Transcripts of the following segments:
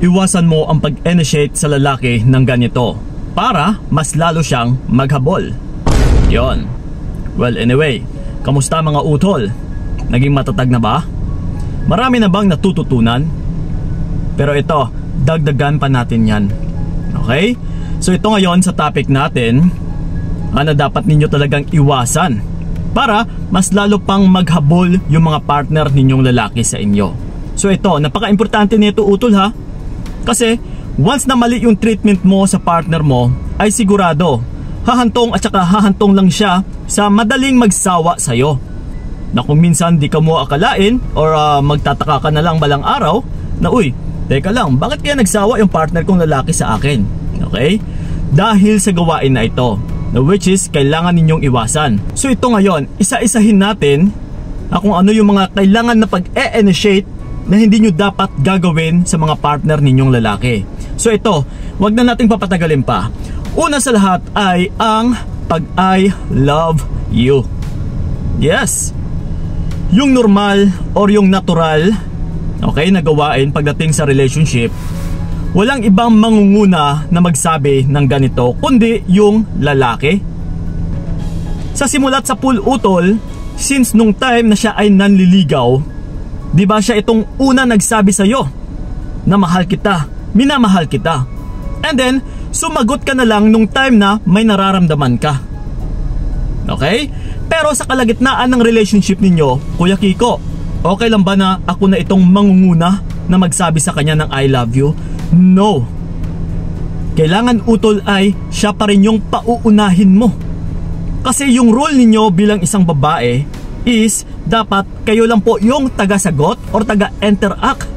iwasan mo ang pag-initiate sa lalaki ng ganito para mas lalo siyang maghabol. Yon. Well, anyway, kamusta mga utol? Naging matatag na ba? Marami na bang natututunan? Pero ito, dagdagan pa natin yan. Okay? So ito ngayon sa topic natin, ano dapat ninyo talagang iwasan para mas lalo pang maghabol yung mga partner ninyong lalaki sa inyo. So ito, napaka-importante nito utol ha. Kasi once na mali yung treatment mo sa partner mo, ay sigurado hahantong at saka hahantong lang siya sa madaling magsawa sa'yo. Na kung minsan di ka mo akalain or magtataka ka na lang balang araw na uy, teka lang, bakit kaya nagsawa yung partner kong lalaki sa akin? Okay? Dahil sa gawain na ito, which is kailangan ninyong iwasan. So ito ngayon, isa-isahin natin kung ano yung mga kailangan na pag-e-initiate na hindi nyo dapat gagawin sa mga partner ninyong lalaki. So ito, wag na nating papatagalin pa. Una sa lahat ay ang pag-I love you. Yes. Yung normal or yung natural, okay, na gawain pagdating sa relationship, walang ibang mangunguna na magsabi ng ganito kundi yung lalaki. Sa simulat sa pool utol, since nung time na siya ay nanliligaw, di ba siya itong una nagsabi sa'yo na mahal kita, minamahal kita. And then, sumagot ka na lang nung time na may nararamdaman ka. Okay? Pero sa kalagitnaan ng relationship ninyo, Kuya Kiko, okay lang ba na ako na itong mangunguna na magsabi sa kanya ng I love you? No. Kailangan utol ay siya pa rin yung pauunahin mo. Kasi yung role ninyo bilang isang babae is dapat kayo lang po yung taga-sagot or taga-interact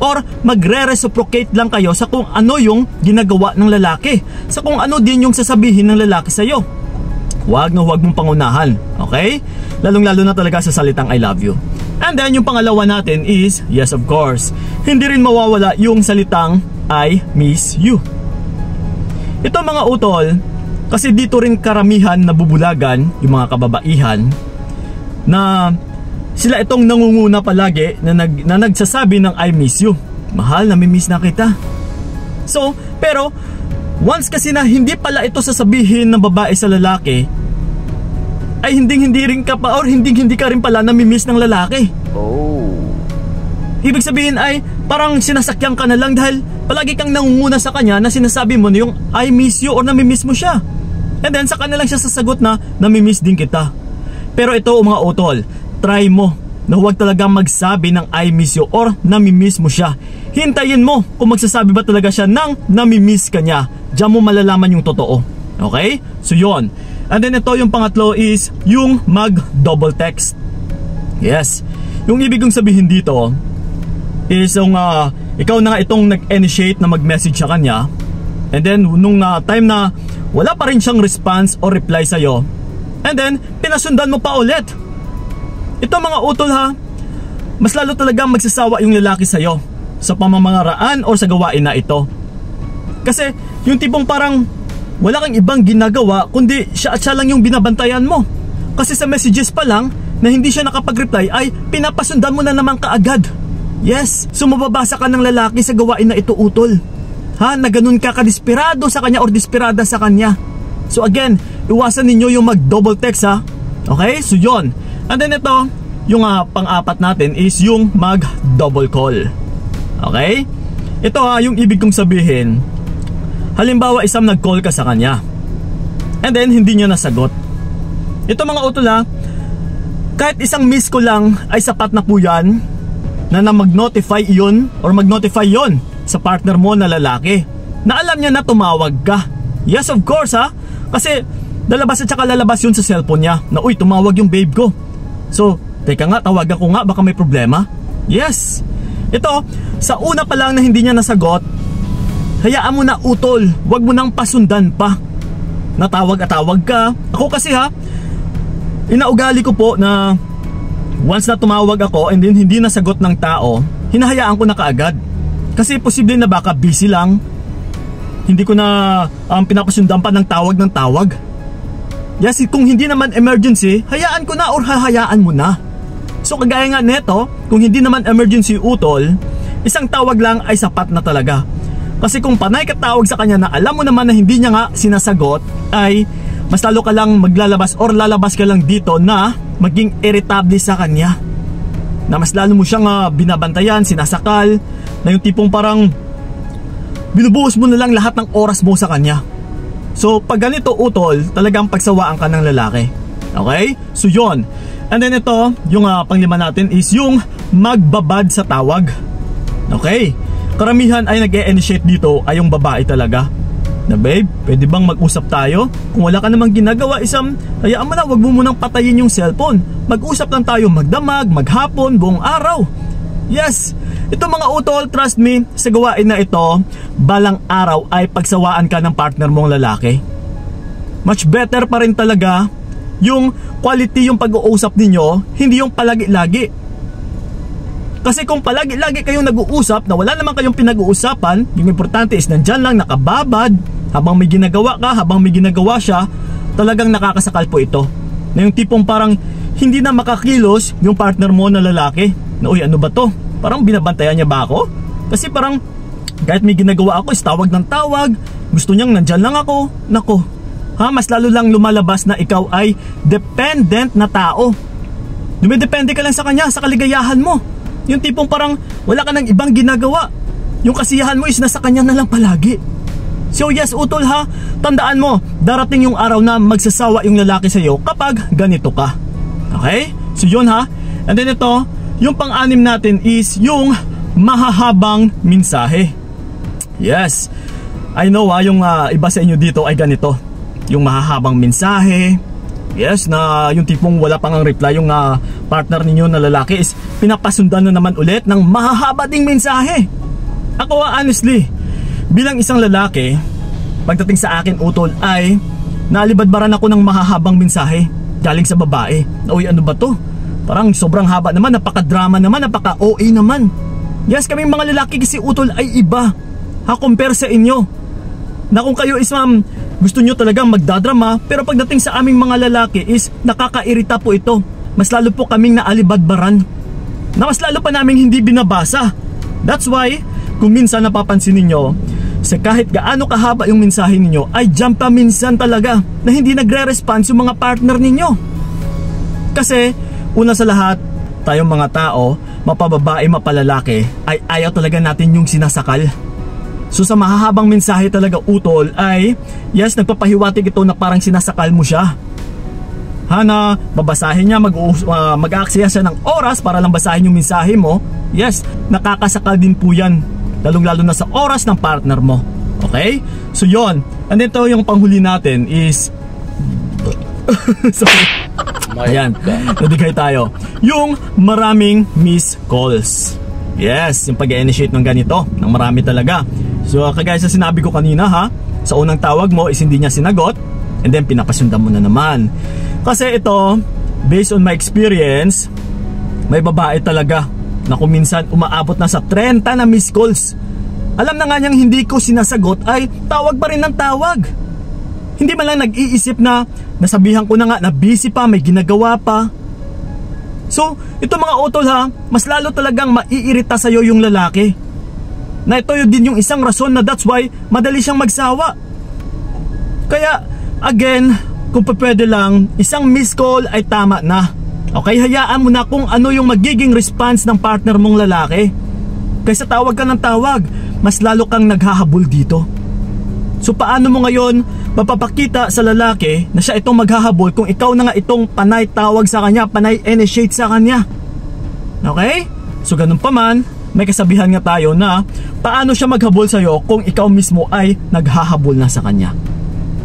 or magre-reciprocate lang kayo sa kung ano yung ginagawa ng lalaki, sa kung ano din yung sasabihin ng lalaki sa'yo. Huwag na huwag mong pangunahan, okay? Lalong-lalo na talaga sa salitang I love you. And then yung pangalawa natin is, yes of course, hindi rin mawawala yung salitang I miss you. Ito mga utol, kasi dito rin karamihan nabubulagan yung mga kababaihan na sila itong nangunguna palagi na nagsasabi ng I miss you. Mahal, namimiss na kita. So, pero once kasi na hindi pala ito sasabihin ng babae sa lalaki, ay hindi rin ka pa or hindi ka rin pala namimiss ng lalaki. Oh. Ibig sabihin ay parang sinasakyan ka na lang dahil palagi kang nangunguna sa kanya na sinasabi mo na yung I miss you or namimiss mo siya. And then saka na lang siya sasagot na namimiss din kita. Pero ito mga utol, try mo na huwag talagang magsabi ng I miss you or namimiss mo siya. Hintayin mo kung magsasabi ba talaga siya ng namimiss ka niya. Diyan mo malalaman yung totoo. Okay? So yun. And then ito yung pangatlo is yung mag-double text. Yes. Yung ibig kong sabihin dito is yung ikaw na nga itong nag-initiate na mag-message sa kanya. And then nung time na wala pa rin siyang response or reply sa'yo, and then pinasundan mo pa ulit. Ito mga utol ha, mas lalo talagang magsasawa yung lalaki sa'yo sa pamamaraan or sa gawain na ito. Kasi yung tipong parang wala kang ibang ginagawa kundi siya at siya lang yung binabantayan mo. Kasi sa messages pa lang na hindi siya nakapag-reply ay pinapasundan mo na naman kaagad. Yes, so mababasa ka ng lalaki sa gawain na ito utol. Ha, na ganun ka kadesperado sa kanya or desperada sa kanya. So again, iwasan ninyo yung mag-double text ha. Okay, so yun. And then ito, yung pang-apat natin is yung mag-double call. Okay? Ito yung ibig kong sabihin. Halimbawa isang nag-call ka sa kanya and then hindi niya nasagot. Ito mga utol kahit isang miss ko lang ay sapat na po yan na mag-notify yun or mag-notify yun sa partner mo na lalaki na alam niya na tumawag ka. Yes of course kasi lalabas at saka lalabas yun sa cellphone niya na uy, tumawag yung babe ko. So, teka nga, tawagan ko nga, baka may problema. Yes. Ito, sa una pa lang na hindi niya nasagot, hayaan mo na utol, wag mo nang pasundan pa. Natawag at tawag ka. Ako kasi inaugali ko po na once na tumawag ako and then hindi nasagot ng tao, hinahayaan ko na kaagad. Kasi posible na baka busy lang. Hindi ko na pinapasundan pa ng tawag. Yes, kung hindi naman emergency, hayaan ko na or hahayaan mo na. So kagaya nga neto, kung hindi naman emergency utol, isang tawag lang ay sapat na talaga. Kasi kung panay ka tawag sa kanya na alam mo naman na hindi niya nga sinasagot, ay mas lalo ka lang maglalabas or lalabas ka lang dito na maging irritable sa kanya. Na mas lalo mo siyang binabantayan, sinasakal, na yung tipong parang binubuhos mo na lang lahat ng oras mo sa kanya. So pag ganito utol, talagang pagsawaan ka ng lalaki. Okay? So yun. And then ito, yung panglima natin is yung magbabad sa tawag. Okay? Karamihan ay nag-e-initiate dito ay yung babae talaga. Na babe, pwede bang mag-usap tayo? Kung wala ka namang ginagawa, hayaan mo na, wag mo munang patayin yung cellphone. Mag-usap lang tayo magdamag, maghapon, buong araw. Yes, ito mga utol, trust me, sa gawain na ito, balang araw ay pagsawaan ka ng partner mong lalaki. Much better pa rin talaga yung quality yung pag-uusap ninyo, hindi yung palagi-lagi. Kasi kung palagi-lagi kayong nag-uusap na wala naman kayong pinag-uusapan, yung importante is nandyan lang nakababad, habang may ginagawa ka, habang may ginagawa siya, talagang nakakasakal po ito. Na yung tipong parang hindi na makakilos yung partner mo na lalaki. Na uy, ano ba to? Parang binabantayan niya ba ako? Kasi parang kahit may ginagawa ako is tawag ng tawag, gusto niyang nandyan lang ako. Nako, mas lalo lang lumalabas na ikaw ay dependent na tao. Dumidepende ka lang sa kanya, sa kaligayahan mo. Yung tipong parang wala ka ng ibang ginagawa. Yung kasiyahan mo is nasa kanya na lang palagi. So yes utol tandaan mo, darating yung araw na magsasawa yung lalaki sa'yo kapag ganito ka. Okay? So yun and then ito, yung pang-anim natin is yung mahahabang mensahe. Yes, I know yung iba sa inyo dito ay ganito, yung mahahabang mensahe. Yes, na yung tipong wala pang ang reply yung partner ninyo na lalaki is pinapasundan na naman ulit ng mahahaba ding mensahe. Ako honestly, bilang isang lalaki, pagdating sa akin utol ay naalibadbaran ako ng mahahabang mensahe galing sa babae. Uy, ano ba to? Parang sobrang haba naman, napaka-drama naman, napaka-OA naman. Yes, kaming mga lalaki kasi utol ay iba compare sa inyo. Na kung kayo is gusto nyo talagang magdadrama, pero pagdating sa aming mga lalaki is nakakairita po ito. Mas lalo po kaming naalibadbaran, na mas lalo pa naming hindi binabasa. That's why, kung minsan napapansin ninyo, sa kahit gaano kahaba yung mensahe ninyo, ay jump pa minsan talaga na hindi nagre-response yung mga partner ninyo. Kasi, una sa lahat, tayong mga tao, mapababae, mapalalaki, ay ayaw talaga natin yung sinasakal. So sa mahahabang mensahe talaga utol ay yes, nagpapahiwatig ito na parang sinasakal mo siya. Na babasahin niya, mag-aaksaya siya ng oras para lang basahin yung mensahe mo. Yes, nakakasakal din po yan, lalong-lalo na sa oras ng partner mo. Okay? So yon. And ito yung panghuli natin is sorry. Ayan, nadigay tayo. Yung maraming missed calls. Yes, yung pag-initiate ng ganito, ng marami talaga. So kagaya sa sinabi ko kanina sa unang tawag mo is hindi niya sinagot, and then pinapasundan mo na naman. Kasi ito, based on my experience, may babae talaga na kung minsan umaabot na sa 30 na missed calls. Alam na nga niyang hindi ko sinasagot ay tawag pa rin ng tawag. Hindi man lang nag-iisip na nasabihan ko na nga na busy pa, may ginagawa pa. So, ito mga utol mas lalo talagang maiirita sa'yo yung lalaki. Na ito din yung isang rason na that's why madali siyang magsawa. Kaya, again, kung pwede lang, isang missed call ay tama na. Okay, hayaan mo na kung ano yung magiging response ng partner mong lalaki. Kaysa tawag ka ng tawag, mas lalo kang naghahabol dito. So paano mo ngayon mapapakita sa lalaki na siya itong maghahabol kung ikaw na nga itong panay tawag sa kanya, panay initiate sa kanya? Okay? So ganun pa man, may kasabihan nga tayo na paano siya maghabol sa'yo kung ikaw mismo ay naghahabol na sa kanya.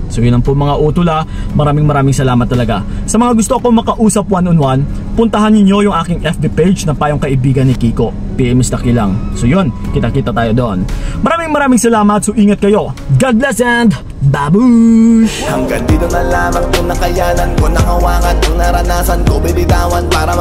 So yun lang po mga utol maraming salamat talaga. Sa mga gusto akong makausap one-on-one, puntahan niyo yung aking FB page na Payong Kaibigan ni Kiko, PMS Taki lang. So yun, kita-kita tayo doon. Maraming salamat, so ingat kayo. God bless and babush! Hanggang dito na lamang yung nakayanan ko, nakawakan yung naranasan ko, bibitawan para